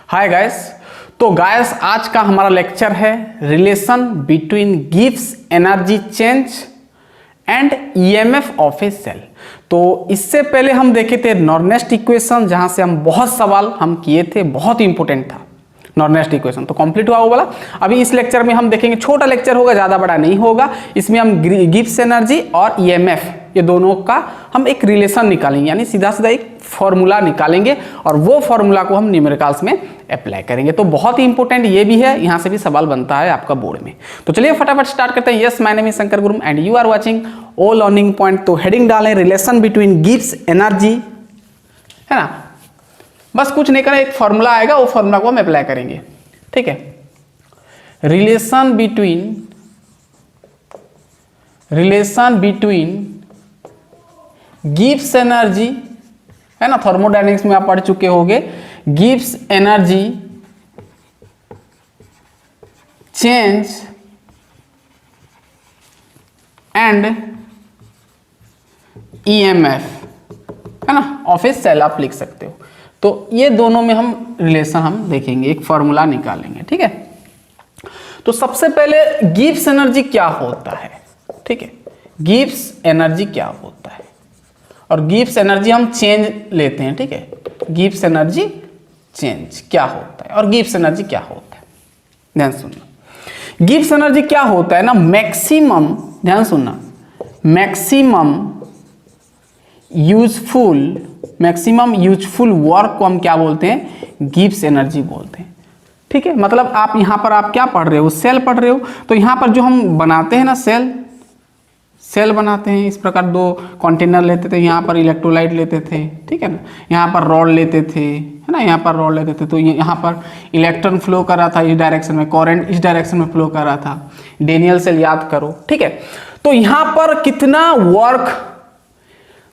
Hi guys. तो guys आज का हमारा लेक्चर है relation between Gibbs energy change and EMF of a cell. तो इससे पहले हम देखे थे नॉर्नेस्ट इक्वेशन, जहां से हम बहुत सवाल हम किए थे, बहुत इंपॉर्टेंट था नॉर्नेस्ट इक्वेशन। तो कंप्लीट हुआ वो वाला। अभी इस लेक्चर में हम देखेंगे, छोटा लेक्चर होगा, ज़्यादा बड़ा नहीं होगा। इसमें हम गिब्स एनर्जी और ईएमएफ ये दोनों का हम एक रिलेशन निकालेंगे, यानी सीधा सीधा एक फॉर्मूला निकालेंगे और वो फॉर्मूला को हम न्यूमेरिकल्स में अप्लाई करेंगे। तो बहुत ही इंपॉर्टेंट ये भी है, यहाँ से भी सवाल बनता है आपका बोर्ड में। तो चलिए फटाफट स्टार्ट करते हैं। Yes, my name is Shankar Gurum and you are watching O learning point. तो हेडिंग डालें रिलेशन बिटवीन गिब्स एनर्जी, है ना। बस कुछ नहीं करें, एक फॉर्मूला आएगा, वो फॉर्मूला को हम अप्लाई करेंगे। ठीक है, रिलेशन बिटवीन गिब्स एनर्जी, है ना। थर्मोडायनेमिक्स में आप पढ़ चुके होंगे। Gibbs energy change and EMF, है ना, ऑफ ए सेल आप लिख सकते हो। तो ये दोनों में हम रिलेशन हम देखेंगे, एक फॉर्मूला निकालेंगे। ठीक है, तो सबसे पहले गिब्स एनर्जी क्या होता है। ठीक है, गिब्स एनर्जी क्या होता है और गिब्स एनर्जी हम चेंज लेते हैं। ठीक है, गिब्स एनर्जी चेंज क्या होता है और गिब्स एनर्जी क्या होता है, ध्यान सुनना। गिब्स एनर्जी क्या होता है ना, मैक्सिमम, ध्यान सुनना, मैक्सिमम यूजफुल वर्क को हम क्या बोलते हैं, गिब्स एनर्जी बोलते हैं। ठीक है, मतलब आप यहाँ पर आप क्या पढ़ रहे हो, सेल पढ़ रहे हो। तो यहाँ पर जो हम बनाते हैं ना, सेल बनाते हैं इस प्रकार। दो कंटेनर लेते थे, यहाँ पर इलेक्ट्रोलाइट लेते थे, ठीक है ना, यहाँ पर रॉड लेते थे, है ना, यहाँ पर रॉड लेते थे। तो यहाँ पर इलेक्ट्रॉन फ्लो कर रहा था इस डायरेक्शन में, करंट इस डायरेक्शन में फ्लो कर रहा था। डेनियल सेल याद करो। ठीक है, तो यहाँ पर कितना वर्क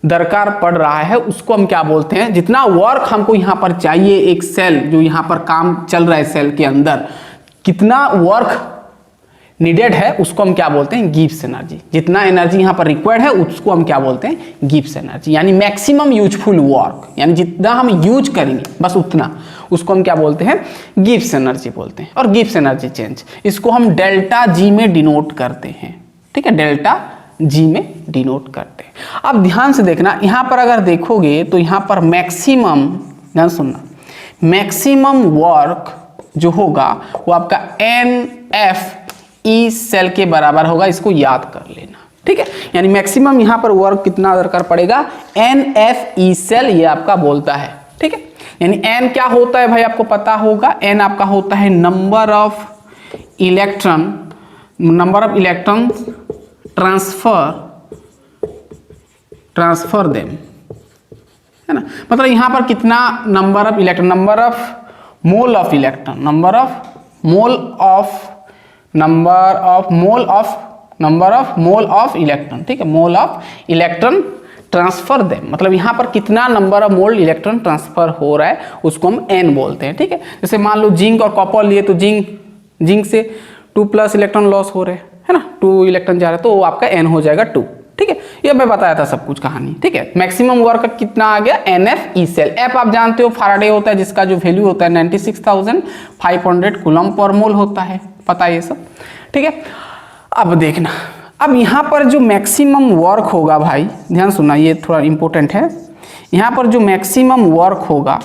दरकार पड़ रहा है उसको हम क्या बोलते हैं, जितना वर्क हमको यहाँ पर चाहिए, एक सेल जो यहाँ पर काम चल रहा है सेल के अंदर, कितना वर्क नीडेड है उसको हम क्या बोलते हैं, गिब्स एनर्जी। जितना एनर्जी यहाँ पर रिक्वायर्ड है उसको हम क्या बोलते हैं, गिब्स एनर्जी। यानी मैक्सिमम यूजफुल वर्क, यानी जितना हम यूज करेंगे बस उतना, उसको हम क्या बोलते हैं, गिब्स एनर्जी बोलते हैं। और गिब्स एनर्जी चेंज, इसको हम डेल्टा जी में डिनोट करते हैं। ठीक है, डेल्टा जी में डिनोट करते हैं। अब ध्यान से देखना, यहाँ पर अगर देखोगे तो यहाँ पर मैक्सिमम, ध्यान सुनना, मैक्सिमम वर्क जो होगा वो आपका NF ई सेल के बराबर होगा। इसको याद कर लेना। ठीक है, यानी मैक्सिमम यहाँ पर वर्क कितना दरकार पड़ेगा, NF ई सेल ये आपका बोलता है। ठीक है, यानी N क्या होता है भाई, आपको पता होगा। N आपका होता है number of electron transfer them, है ना। मतलब यहाँ पर कितना number of electron, number of mole of electron, ठीक है, mole of electron transfer them, मतलब यहाँ पर कितना number of mole electron transfer हो रहा है उसको हम N बोलते हैं। ठीक है, जैसे मान लो जिंक और कॉपर लिए, तो जिंक से 2+ इलेक्ट्रॉन लॉस हो रहे हैं, है ना, 2 इलेक्ट्रॉन जा रहे हैं, तो वो आपका N हो जाएगा 2। ठीक है, ये मैं बताया था सब कुछ कहानी। ठीक है, मैक्सिमम वर्क कितना आ गया, NF ई सेल। F आप जानते हो फैराडे होता है, जिसका जो वैल्यू होता है 96,500 कूलम पर मोल होता है, पता है ये सब। ठीक है, अब देखना, अब यहाँ पर जो मैक्सिमम वर्क होगा भाई, ध्यान सुनना, ये थोड़ा इंपॉर्टेंट है। यहाँ पर जो मैक्सिमम वर्क होगा,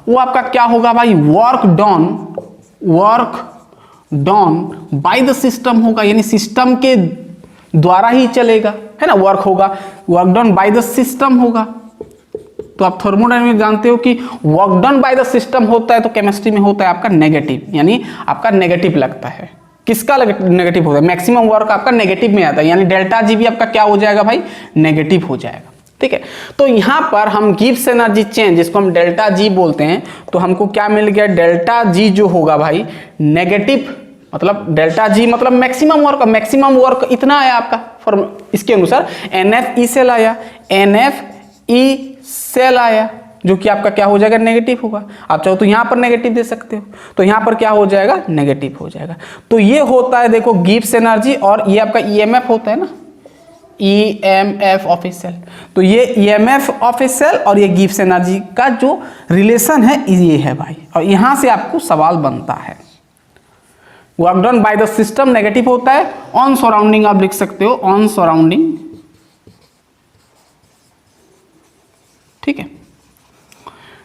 वो आपका क्या होगा भाई, work done by the system होगा, यानी सिस्टम के द्वारा ही चलेगा, है ना। Work done by the system होगा। तो आप थर्मोडायनामिक्स जानते हो कि work done by the system होता है, तो केमिस्ट्री में होता है आपका नेगेटिव, यानी आपका नेगेटिव लगता है। किसका नेगेटिव होता है, मैक्सिमम वर्क आपका नेगेटिव में आता है, यानी डेल्टा जी भी आपका क्या हो जाएगा भाई, नेगेटिव हो जाएगा। ठीक है, तो यहाँ पर हम गिब्स एनर्जी चेंज, जिसको हम डेल्टा जी बोलते हैं, तो हमको क्या मिल गया, डेल्टा जी जो होगा भाई नेगेटिव, मतलब डेल्टा जी मतलब मैक्सिमम वर्क इतना आया आपका फॉर्म, इसके अनुसार NF ई सेल आया, जो कि आपका क्या हो जाएगा, नेगेटिव होगा। आप चाहो तो यहाँ पर नेगेटिव दे सकते हो, तो यहाँ पर क्या हो जाएगा, नेगेटिव हो जाएगा। तो ये होता है देखो गिब्स एनर्जी, और ये आपका EMF होता है ना, EMF ऑफ ए सेल। तो ये EMF ऑफ ए सेल और ये गिब्स एनर्जी का जो रिलेशन है ये है भाई, और यहां से आपको सवाल बनता है। Work done by the system negative होता है, ऑन सराउंडिंग आप लिख सकते हो, ऑन सराउंडिंग, ठीक है,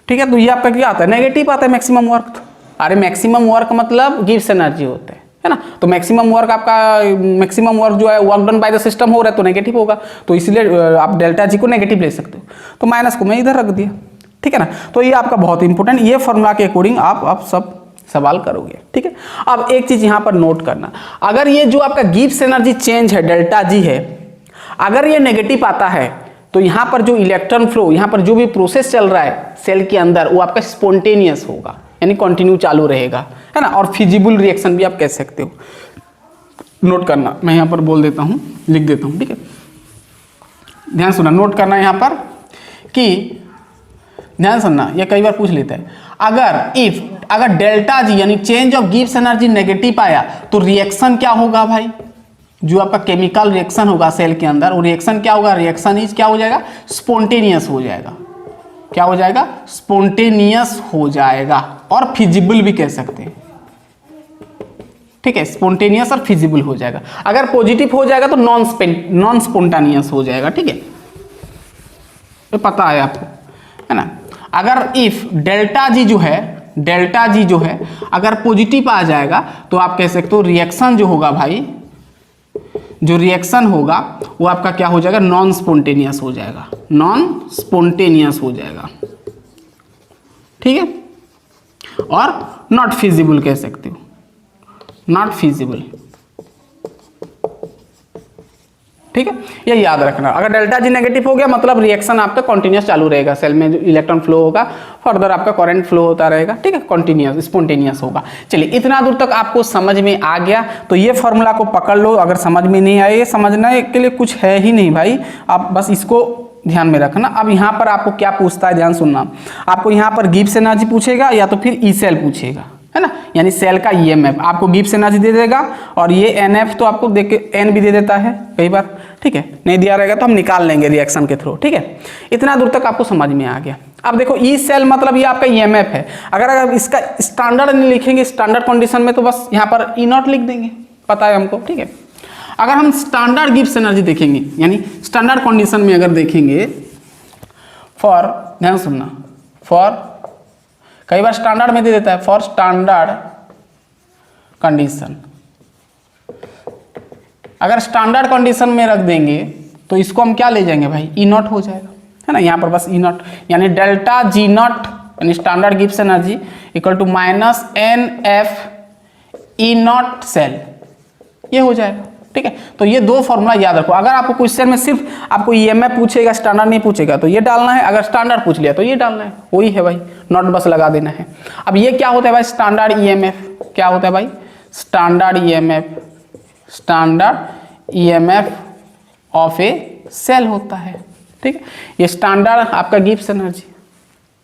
ठीक है। तो ये आपका क्या आता है, नेगेटिव आता है मैक्सिमम वर्क। अरे मैक्सिमम वर्क मतलब गिब्स एनर्जी होते हैं, है ना। तो मैक्सिमम वर्क आपका, मैक्सिमम वर्क जो है work done by the system हो रहा है तो नेगेटिव होगा, तो इसलिए आप डेल्टा जी को नेगेटिव ले सकते हो। तो माइनस को मैं इधर रख दिया, ठीक है ना। तो ये आपका बहुत इंपॉर्टेंट, ये फॉर्मूला के अकॉर्डिंग आप सब सवाल करोगे, ठीक है। अब एक चीज यहां पर नोट करना, अगर ये जो आपका गिब्स एनर्जी चेंज है डेल्टा जी है, अगर ये नेगेटिव आता है तो यहां पर जो इलेक्ट्रॉन फ्लो, यहां पर जो भी प्रोसेस चल रहा है सेल के अंदर वो आपका स्पॉन्टेनियस होगा, यानी कंटिन्यू चालू रहेगा, है ना। और फिजिबल रिएक्शन भी आप कह सकते हो। नोट करना, मैं यहां पर बोल देता हूं, लिख देता हूं, ठीक है। ध्यान सुनना, नोट करना यहां पर कि ध्यान सुनना, ये कई बार पूछ लेता है, अगर डेल्टा जी यानी change of Gibbs energy negative आया तो रिएक्शन क्या होगा भाई, जो आपका केमिकल रिएक्शन होगा सेल के अंदर, वो रिएक्शन क्या होगा, रिएक्शन इज क्या हो जाएगा, स्पॉन्टेनियस हो जाएगा। क्या हो जाएगा, स्पॉन्टेनियस हो जाएगा, और फिजिबल भी कह सकते हैं, ठीक है। स्पॉन्टेनियस और फिजिबल हो जाएगा। अगर पॉजिटिव हो जाएगा तो नॉन स्पॉन्टेनियस हो जाएगा, ठीक है, तो पता है आपको, है ना। अगर इफ डेल्टा जी जो है अगर पॉजिटिव आ जाएगा तो आप कह सकते हो रिएक्शन जो होगा भाई, जो रिएक्शन होगा वो आपका क्या हो जाएगा, नॉन स्पॉन्टेनियस हो जाएगा, नॉन स्पॉन्टेनियस हो जाएगा, ठीक है। और नॉट फिजिबल कह सकते हो, नॉट फिजिबल, ठीक है। ये याद रखना, अगर डेल्टा जी नेगेटिव हो गया मतलब रिएक्शन आपका कंटिन्यूस चालू रहेगा, सेल में जो इलेक्ट्रॉन फ्लो होगा फर्दर आपका करंट फ्लो होता रहेगा, ठीक है, कंटिन्यूस स्पॉन्टेनियस होगा। चलिए इतना दूर तक आपको समझ में आ गया, तो ये फॉर्मूला को पकड़ लो। अगर समझ में नहीं आए, समझने के लिए कुछ है ही नहीं भाई, आप बस इसको ध्यान में रखना। अब यहाँ पर आपको क्या पूछता है, ध्यान सुनना, आपको यहाँ पर गिब्स एनर्जी पूछेगा या तो फिर ई सेल पूछेगा, है ना, यानी सेल का EMF आपको गिब्स एनर्जी दे देगा, और ये NF तो आपको देख के N भी दे देता है कई बार, ठीक है। नहीं दिया रहेगा तो हम निकाल लेंगे रिएक्शन के थ्रू, ठीक है। इतना दूर तक आपको समझ में आ गया। अब देखो ई सेल मतलब ये आपका EMF है। अगर इसका स्टैंडर्ड नहीं लिखेंगे, स्टैंडर्ड कंडीशन में, तो बस यहाँ पर E0 लिख देंगे, पता है हमको, ठीक है। अगर हम स्टैंडर्ड गिब्स एनर्जी देखेंगे, यानी स्टैंडर्ड कंडीशन में अगर देखेंगे, फॉर, ध्यान सुनना, फॉर, कई बार स्टैंडर्ड में दे देता है, फॉर स्टैंडर्ड कंडीशन, अगर स्टैंडर्ड कंडीशन में रख देंगे तो इसको हम क्या ले जाएंगे भाई, E0 हो जाएगा, है ना। यहाँ पर बस E0 यानी डेल्टा G0 यानी standard Gibbs energy equal to minus NF E0 cell, ये हो जाएगा, ठीक है। तो ये दो फॉर्मूला याद रखो। अगर आपको क्वेश्चन में सिर्फ आपको EMF पूछेगा, स्टैंडर्ड नहीं पूछेगा तो ये डालना है, अगर स्टैंडर्ड पूछ लिया तो ये डालना है, वही है भाई, नॉट बस लगा देना है। अब ये क्या होता है भाई, स्टैंडर्ड EMF क्या होता है भाई, standard EMF of a cell होता है, ठीक है। ये स्टैंडर्ड आपका गिब्स एनर्जी,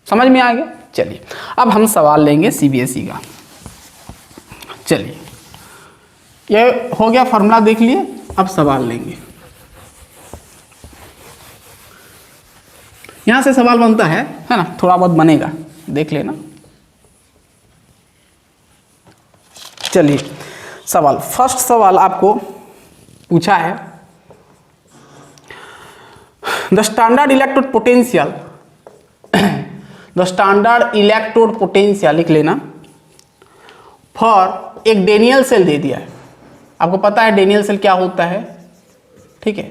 समझ में आ गया। चलिए अब हम सवाल लेंगे CBSE का। चलिए ये हो गया, फॉर्मूला देख लिए, अब सवाल लेंगे। यहां से सवाल बनता है ना, थोड़ा बहुत बनेगा, देख लेना। चलिए सवाल, फर्स्ट सवाल आपको पूछा है, the standard electrode potential, the standard electrode potential लिख लेना, फॉर एक डेनियल सेल दे दिया है। आपको पता है डेनियल सेल क्या होता है, ठीक है।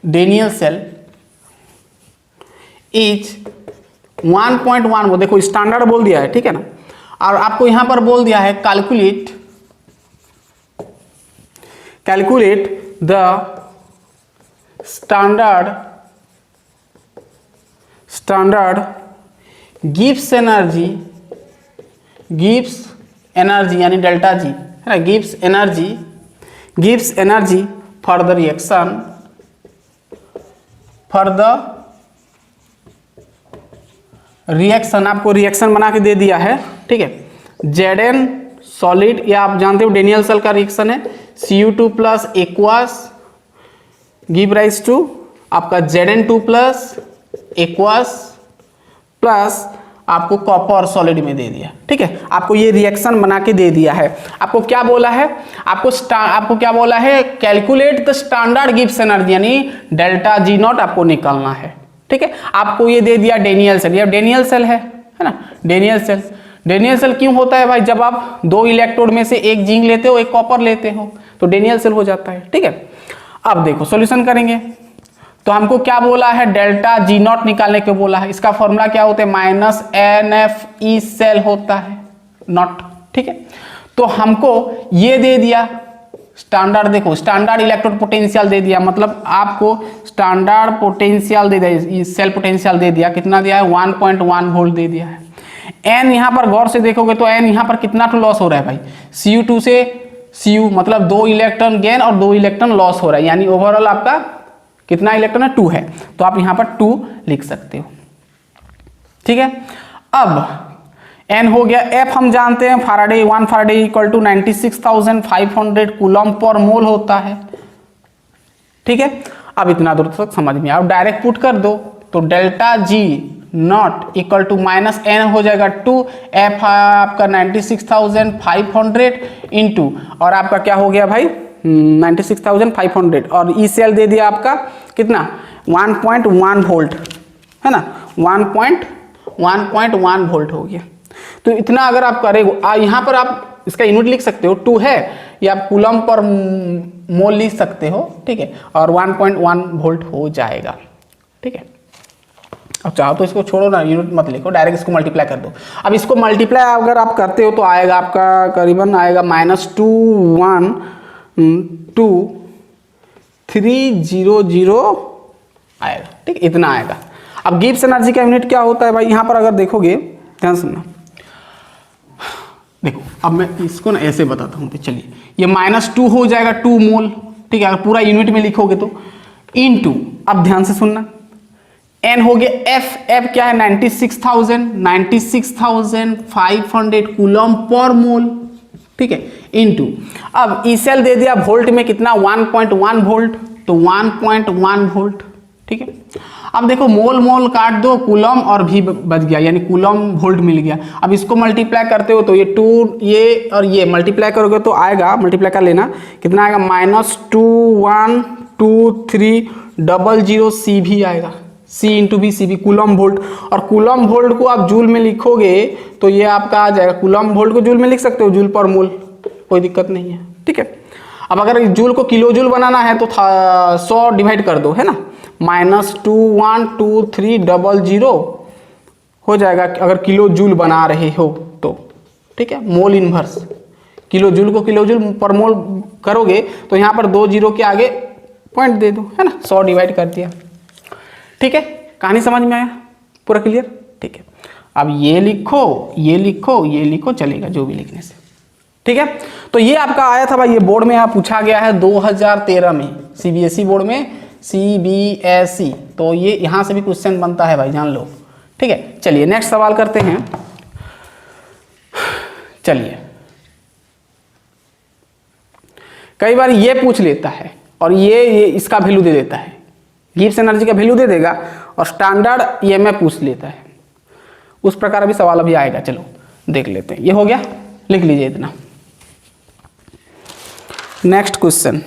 डेनियल सेल इज 1.1, वो देखो स्टैंडर्ड बोल दिया है, ठीक है ना। और आपको यहां पर बोल दिया है calculate the standard Gibbs energy यानी डेल्टा जी, है ना, Gibbs energy for the reaction, आपको रिएक्शन बना के दे दिया है, ठीक है। Zn सॉलिड, या आप जानते हो डेनियल सेल का रिएक्शन है Cu2 plus aqueous give rise to आपका Zn2 प्लस एक्वस प्लस आपको कॉपर सॉलिड में दे दिया। ठीक है, आपको ये रिएक्शन बना के दे दिया है। आपको क्या बोला है, आपको क्या बोला है, calculate the standard Gibbs energy, यानी डेल्टा जी नॉट आपको निकालना है। ठीक है, आपको ये दे दिया डेनियल सेल, ये डेनियल सेल है ना, डेनियल सेल। डेनियल सेल क्यों होता है भाई, जब आप दो इलेक्ट्रोड में से एक जिंक लेते हो एक कॉपर लेते हो तो डेनियल सेल हो जाता है। ठीक है, अब देखो सॉल्यूशन करेंगे तो हमको क्या बोला है, डेल्टा जी नॉट निकालने को बोला है। इसका फॉर्मूला क्या होता है, माइनस NFE सेल होता है नॉट। ठीक है, तो हमको ये दे दिया स्टैंडर्ड, देखो स्टैंडर्ड इलेक्ट्रोड पोटेंशियल दे दिया, मतलब आपको स्टैंडर्ड पोटेंशियल दे दिया, सेल पोटेंशियल दे दिया, कितना दिया है 1.1 वोल्ट दे दिया है। एन यहाँ पर गौर से देखोगे तो एन यहाँ पर कितना टू लॉस हो रहा है भाई, Cu2 से Cu, मतलब 2 इलेक्ट्रॉन गेन और 2 इलेक्ट्रॉन लॉस हो रहा है, यानी ओवरऑल आपका कितना इलेक्ट्रॉन है, 2 है, तो आप यहाँ पर 2 लिख सकते हो। ठीक है, अब N हो गया, F हम जानते हैं Faraday 1 Faraday equal to 96,500 coulomb per mole होता है। ठीक है, अब इतना दूर तक समझ में, अब डायरेक्ट पुट कर दो तो delta G naught equal to minus N हो जाएगा 2, F आपका 96,500 इंटू, और आपका क्या हो गया भाई 96,500, और ई सेल दे दिया आपका कितना 1.1 वोल्ट है ना, 1.1 वोल्ट हो गया। तो इतना अगर आप करेंगे, यहाँ पर आप इसका यूनिट लिख सकते हो 2 है, या आप कूलम पर मोल लिख सकते हो। ठीक है, और 1.1 वोल्ट हो जाएगा। ठीक है, अब चाहो तो इसको छोड़ो ना, यूनिट मत लिखो, डायरेक्ट इसको मल्टीप्लाई कर दो। अब इसको मल्टीप्लाई अगर आप करते हो तो आएगा आपका करीबन आएगा -21230 आएगा। ठीक, इतना आएगा। अब गिब्स एनर्जी का यूनिट क्या होता है भाई, यहाँ पर अगर देखोगे ध्यान सुनना, देखो अब मैं इसको ना ऐसे बताता हूँ, तो चलिए ये -2 हो जाएगा 2 मोल। ठीक है, अगर पूरा यूनिट में लिखोगे तो इनटू, अब ध्यान से सुनना, एन हो गया एफ क्या है 96,500 कूलम पर मोल। ठीक है, इनटू, अब ई सेल दे दिया वोल्ट में कितना 1.1 वोल्ट, तो 1.1 वोल्ट। ठीक है, अब देखो मोल मोल काट दो, कूलम और भी बच गया, यानी कूलम वोल्ट मिल गया। अब इसको मल्टीप्लाई करते हो तो ये 2 ये और ये मल्टीप्लाई करोगे तो आएगा, मल्टीप्लाई कर लेना, कितना आएगा -2123000 सी भी आएगा, C इंटू भी सी भी कूलम वोल्ट। और कूलम वोल्ट को आप जूल में लिखोगे तो ये आपका आ जाएगा, कूलम वोल्ट को जूल में लिख सकते हो, जूल पर मोल, कोई दिक्कत नहीं है। ठीक है, अब अगर जूल को किलो जूल बनाना है तो 100 डिवाइड कर दो, है ना, -2123000 हो जाएगा अगर किलो जूल बना रहे हो तो। ठीक है, मोल इनवर्स, किलो जूल को किलो जूल पर मोल करोगे तो यहाँ पर 2 जीरो के आगे पॉइंट दे दो, है ना, 100 डिवाइड कर दिया। ठीक है, कहानी समझ में आया, पूरा क्लियर। ठीक है, अब ये लिखो ये लिखो ये लिखो, चलेगा जो भी लिखने से। ठीक है, तो ये आपका आया था भाई, ये बोर्ड में यहाँ पूछा गया है 2013 में, CBSE बोर्ड में, CBSE, तो ये यहाँ से भी क्वेश्चन बनता है भाई, जान लो। ठीक है, चलिए नेक्स्ट सवाल करते हैं। चलिए, कई बार ये पूछ लेता है और ये इसका वैल्यू दे देता है, गिब्स एनर्जी का वैल्यू दे देगा और स्टैंडर्ड EMF पूछ लेता है, उस प्रकार अभी सवाल अभी आएगा। चलो देख लेते हैं, ये हो गया, लिख लीजिए इतना। नेक्स्ट क्वेश्चन,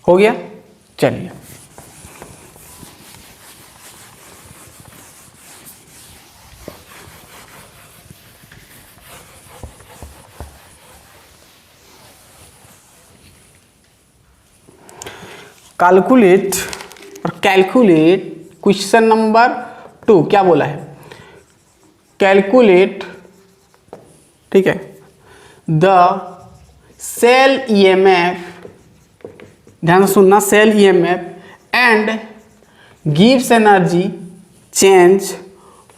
हो गया, चलिए कैलकुलेट क्वेश्चन नंबर 2 क्या बोला है, कैलकुलेट, ठीक है, द सेल EMF, ध्यान से सुनना, सेल EMF एंड गिव्स energy change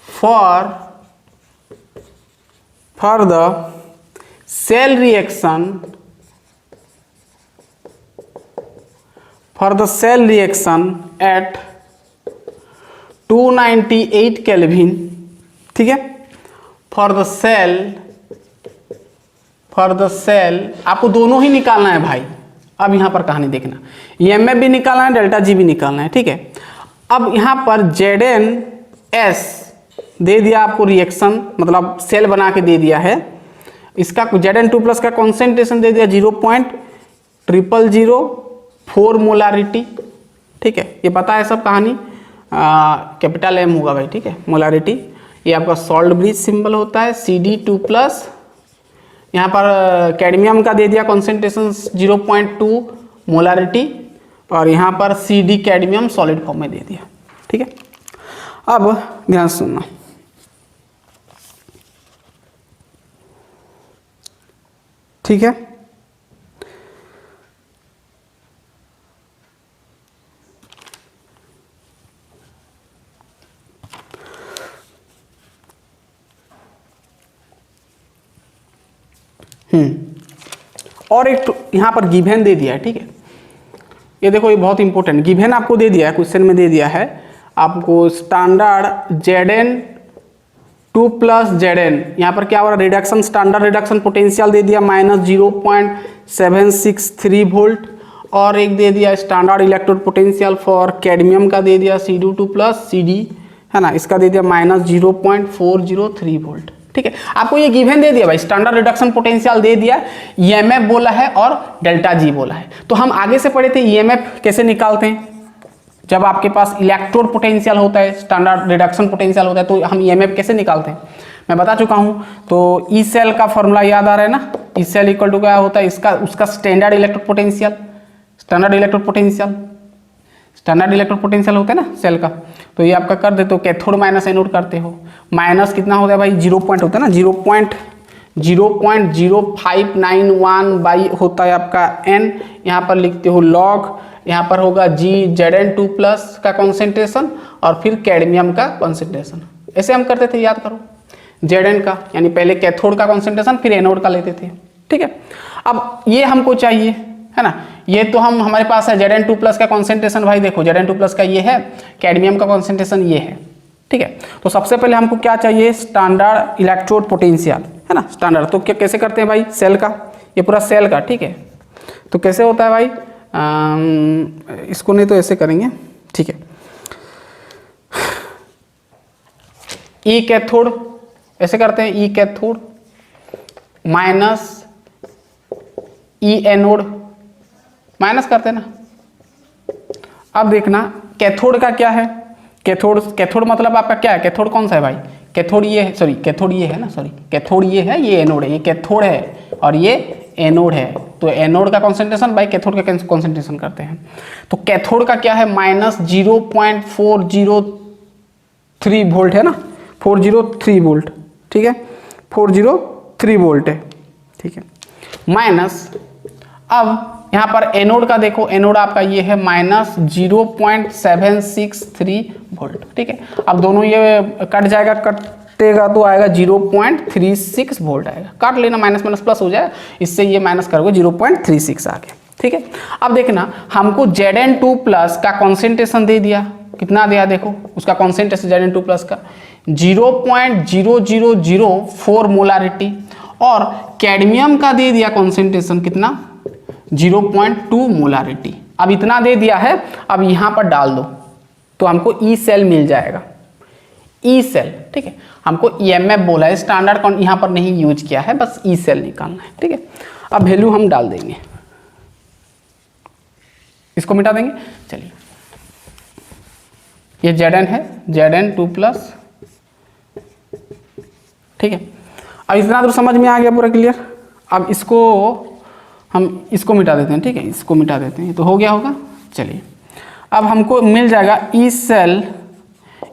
for the cell reaction at 298 kelvin, ठीक है। फॉर द सेल आपको दोनों ही निकालना है भाई। अब यहाँ पर कहानी देखना, EMF भी निकालना है, डेल्टा जी भी निकालना है, ठीक है। अब यहाँ पर ZnS दे दिया आपको रिएक्शन, मतलब सेल बना के दे दिया है। इसका Zn2+ का कॉन्सेंट्रेशन दे दिया 0.0004 मोलारिटी, ठीक है। ये पता है सब कहानी, कैपिटल M होगा भाई, ठीक है। मोलारिटी ये आपका सॉल्ट ब्रिज सिंबल होता है। Cd2+, यहाँ पर कैडमियम का दे दिया कॉन्सेंट्रेशन 0.2 मोलारिटी, और यहाँ पर Cd कैडमियम सॉलिड फॉर्म में दे दिया, ठीक है। अब ध्यान सुनना, ठीक है। और एक यहाँ पर गिवन दे दिया है, ठीक है। ये देखो, ये बहुत इंपॉर्टेंट गिवन आपको दे दिया है, क्वेश्चन में दे दिया है आपको स्टैंडर्ड Zn2+ Zn, यहाँ पर क्या हो रहा है, रिडक्शन, स्टैंडर्ड रिडक्शन पोटेंशियल दे दिया -0.763 वोल्ट, और एक दे दिया standard electrode potential for cadmium का दे दिया Cd2+ Cd, है ना, इसका दे दिया -0.403 वोल्ट, ठीक है। आपको ये गिवन दे दिया भाई, स्टैंडर्ड रिडक्शन पोटेंशियल दे दिया, EMF बोला है और डेल्टा जी बोला है। तो हम आगे से पढ़े थे EMF कैसे निकालते हैं, जब आपके पास इलेक्ट्रोड पोटेंशियल होता है, स्टैंडर्ड रिडक्शन पोटेंशियल होता है, तो हम EMF कैसे निकालते हैं मैं बता चुका हूं। तो ई सेल का फॉर्मूला याद आ रहा है ना, ई सेल इक्वल टू क्या होता है, इसका उसका स्टैंडर्ड इलेक्ट्रोड पोटेंशियल होता है ना सेल का। तो ये आपका कर देते हो कैथोड माइनस एनोड करते हो, माइनस कितना होता है भाई, 0 पॉइंट होता है ना, 0.0591 बाई होता है आपका n, यहाँ पर लिखते हो लॉग, यहाँ पर होगा G Zn2+ का कॉन्सेंट्रेशन और फिर कैडमियम का कॉन्सेंट्रेशन। ऐसे हम करते थे, याद करो, Zn का यानी पहले कैथोड का कॉन्सेंट्रेशन फिर एनोड का लेते थे, ठीक है। अब ये हमको चाहिए, है ना, ये तो हमारे पास है Zn2+ का कॉन्सेंट्रेशन, भाई देखो Zn2+ का ये है, कैडमियम का कॉन्सेंट्रेशन ये है, ठीक है। तो सबसे पहले हमको क्या चाहिए, स्टैंडर्ड इलेक्ट्रोड पोटेंशियल, है ना, स्टैंडर्ड। तो क्या कैसे करते हैं भाई, सेल का, ये पूरा सेल का, ठीक है। तो कैसे होता है भाई, इसको नहीं तो ऐसे करेंगे, ठीक है। ई कैथोड ऐसे करते हैं, ई कैथोड माइनस ई एनोड, माइनस करते हैं ना। अब देखना कैथोड का क्या है, कैथोड मतलब आपका क्या है, कैथोड कौन सा है भाई, कैथोड ये है, सॉरी कैथोड ये है ना, सॉरी कैथोड ये है, ये एनोड है, ये कैथोड है और ये एनोड है। तो एनोड का कॉन्सेंट्रेशन बाई कैथोड का कॉन्सेंट्रेशन करते हैं। तो कैथोड का क्या है, -0.403 वोल्ट है ना, 403 वोल्ट, ठीक है, 403 वोल्ट है, ठीक है, माइनस। अब यहाँ पर एनोड का देखो, एनोड आपका ये है -0.763 वोल्ट, ठीक है। अब दोनों ये कट जाएगा, कटेगा तो आएगा 0.36 वोल्ट आएगा, काट लेना, माइनस माइनस प्लस हो जाए, इससे ये माइनस करोगे 0.36 आ गया, ठीक है। अब देखना हमको Zn2+ का कॉन्सेंट्रेशन दे दिया, कितना दिया देखो, उसका कॉन्सेंट्रेशन Zn2+ का 0.0004 मोलारिटी, और कैडमियम का दे दिया कॉन्सेंट्रेशन कितना, 0.2 मोलारिटी। अब इतना दे दिया है, अब यहाँ पर डाल दो तो हमको ई सेल मिल जाएगा, ई सेल, ठीक है। हमको EMF बोला है, स्टैंडर्ड यहाँ पर नहीं यूज किया है, बस ई सेल निकालना है, ठीक है। अब वैल्यू हम डाल देंगे, इसको मिटा देंगे, चलिए। ये Zn है, Zn2+, ठीक है। अब इतना दूर समझ में आ गया, पूरा क्लियर। अब इसको हम इसको मिटा देते हैं, ठीक है, इसको मिटा देते हैं, तो हो गया होगा। चलिए, अब हमको मिल जाएगा ई सेल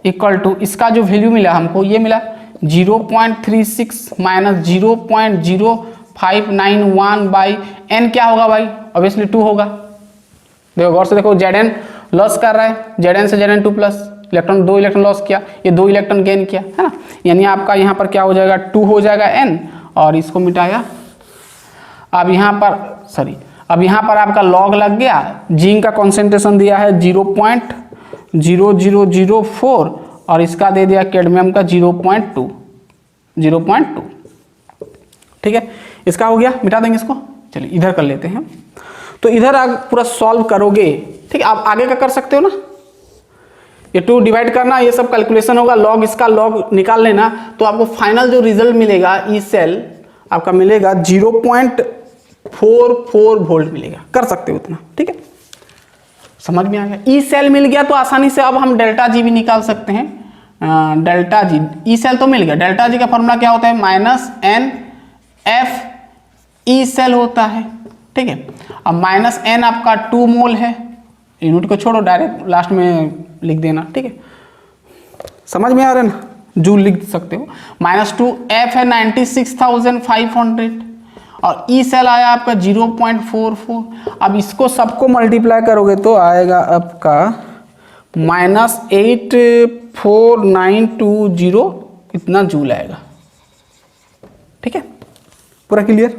इक्वल टू, इसका जो वैल्यू मिला हमको, ये मिला 0.36 माइनस 0.0591 बाई n, क्या होगा भाई, ऑब्वियसली 2 होगा। देखो गौर से देखो, Zn लॉस कर रहा है, Zn से Zn2+, इलेक्ट्रॉन 2 इलेक्ट्रॉन लॉस किया, ये 2 इलेक्ट्रॉन गेन किया, है ना, यानी आपका यहाँ पर क्या हो जाएगा, 2 हो जाएगा n, और इसको मिटाया। अब यहाँ पर अब यहाँ पर आपका लॉग लग गया, जिंक का कॉन्सेंट्रेशन दिया है 0.0004 और इसका दे दिया कैडमियम का 0.2, ठीक है। इसका हो गया, मिटा देंगे इसको। चलिए इधर कर लेते हैं। तो इधर आप पूरा सॉल्व करोगे, ठीक है। आप आगे का कर सकते हो ना, ये 2 डिवाइड करना, ये सब कैलकुलेशन होगा, लॉग इसका लॉग निकाल लेना, तो आपको फाइनल जो रिजल्ट मिलेगा ई सेल आपका मिलेगा 0.44 वोल्ट मिलेगा। कर सकते हो इतना, ठीक है। समझ में आ गया। ई सेल मिल गया तो आसानी से अब हम डेल्टा जी भी निकाल सकते हैं। डेल्टा जी, ई सेल तो मिल गया, डेल्टा जी का फॉर्मूला क्या होता है, -NF ई सेल होता है, ठीक है। अब -N आपका 2 मोल है, यूनिट को छोड़ो, डायरेक्ट लास्ट में लिख देना, ठीक है। समझ में आ रहा है ना, जूल लिख सकते हो। -2 F है 96,500 और ई सेल आया आपका 0.44। अब इसको सबको मल्टीप्लाई करोगे तो आएगा आपका -84920 इतना जूल आएगा, ठीक है। पूरा क्लियर।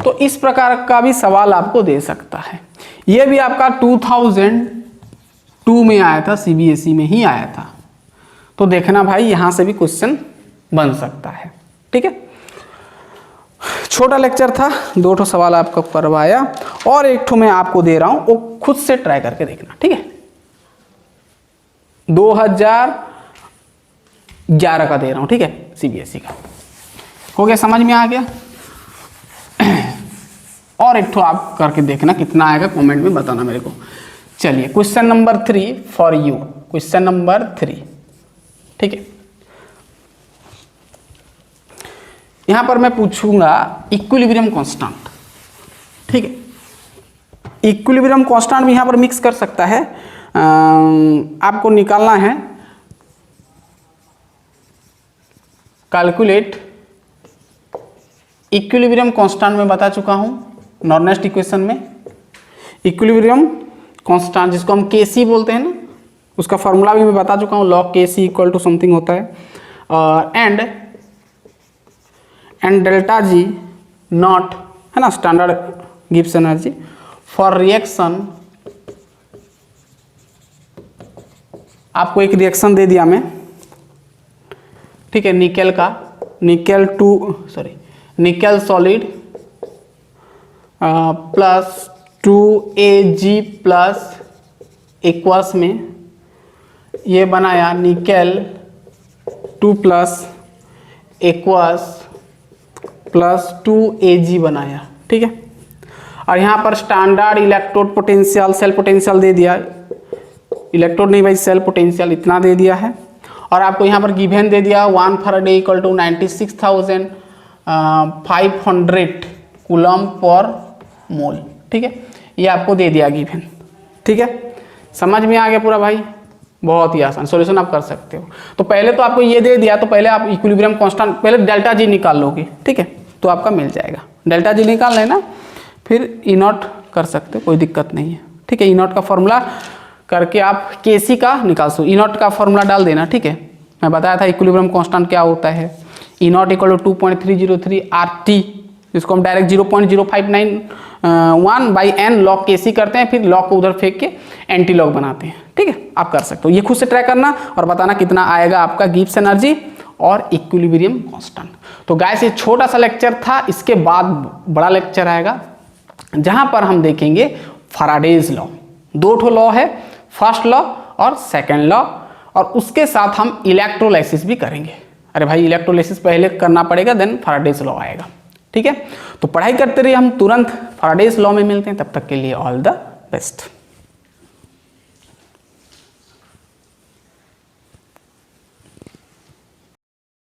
तो इस प्रकार का भी सवाल आपको दे सकता है। ये भी आपका 2002 में आया था, सीबीएसई में ही आया था। तो देखना भाई, यहां से भी क्वेश्चन बन सकता है, ठीक है। छोटा लेक्चर था, 2 सवाल आपको करवाया और 1 मैं आपको दे रहा हूं, वो खुद से ट्राई करके देखना, ठीक है। 2011 का दे रहा हूं, ठीक है, सीबीएसई का। हो गया, समझ में आ गया। और 1 आप करके देखना कितना आएगा, कमेंट में बताना मेरे को। चलिए question number 3 for you, question number 3, ठीक है। यहां पर मैं पूछूंगा इक्विलिब्रियम कांस्टेंट, ठीक है। इक्विलिब्रियम कांस्टेंट भी यहां पर मिक्स कर सकता है। आपको निकालना है, कैलकुलेट इक्विलिब्रियम कांस्टेंट में बता चुका हूं नॉर्नेस्ट इक्वेशन में। इक्विलिब्रियम कांस्टेंट जिसको हम केसी बोलते हैं ना, उसका फॉर्मूला भी मैं बता चुका हूँ, log KC equal to something होता है, एंड डेल्टा जी नॉट, है ना, standard Gibbs energy for reaction. आपको एक रिएक्शन दे दिया मैं, ठीक है, निकेल का, nickel solid plus 2Ag plus aqueous में ये बनाया nickel 2 plus aqueous plus 2Ag बनाया, ठीक है। और यहाँ पर standard electrode potential, cell potential दे दिया, इलेक्ट्रोड नहीं भाई, सेल पोटेंशियल इतना दे दिया है। और आपको यहाँ पर गिवन दे दिया 1 Faraday equal to 96,500 coulomb per मोल, ठीक है। ये आपको दे दिया गिवन, ठीक है। समझ में आ गया पूरा भाई, बहुत ही आसान सॉल्यूशन आप कर सकते हो। तो पहले तो आपको ये दे दिया, तो पहले आप इक्विलिब्रियम कांस्टेंट, पहले डेल्टा जी निकाल लोगे, ठीक है, तो आपका मिल जाएगा। डेल्टा जी निकाल लेना, फिर ई नॉट कर सकते हो, कोई दिक्कत नहीं है, ठीक है। ई नॉट का फॉर्मूला करके आप केसी का निकाल सकते हो, ई नॉट का फॉर्मूला डाल देना, ठीक है। मैं बताया था इक्विलिब्रियम कांस्टेंट क्या होता है, ई नॉट इक्वल टू 2.303 RT, जिसको हम डायरेक्ट 0.0591 बाई एन लॉग केसी करते हैं, फिर लॉग को उधर फेंक के एंटी लॉग बनाते हैं, ठीक है। आप कर सकते हो, ये खुद से ट्राई करना और बताना कितना आएगा आपका गिब्स एनर्जी और इक्विलिब्रियम कांस्टेंट। तो गाइस ये छोटा सा लेक्चर था, इसके बाद बड़ा लेक्चर आएगा जहां पर हम देखेंगे फैराडेज लॉ। 2 लॉ है, फर्स्ट लॉ और सेकेंड लॉ, और उसके साथ हम इलेक्ट्रोलाइसिस भी करेंगे। अरे भाई इलेक्ट्रोलाइसिस पहले करना पड़ेगा, देन फैराडेज लॉ आएगा, ठीक है। तो पढ़ाई करते रहिए, हम तुरंत फैराडेज लॉ में मिलते हैं, तब तक के लिए ऑल द बेस्ट।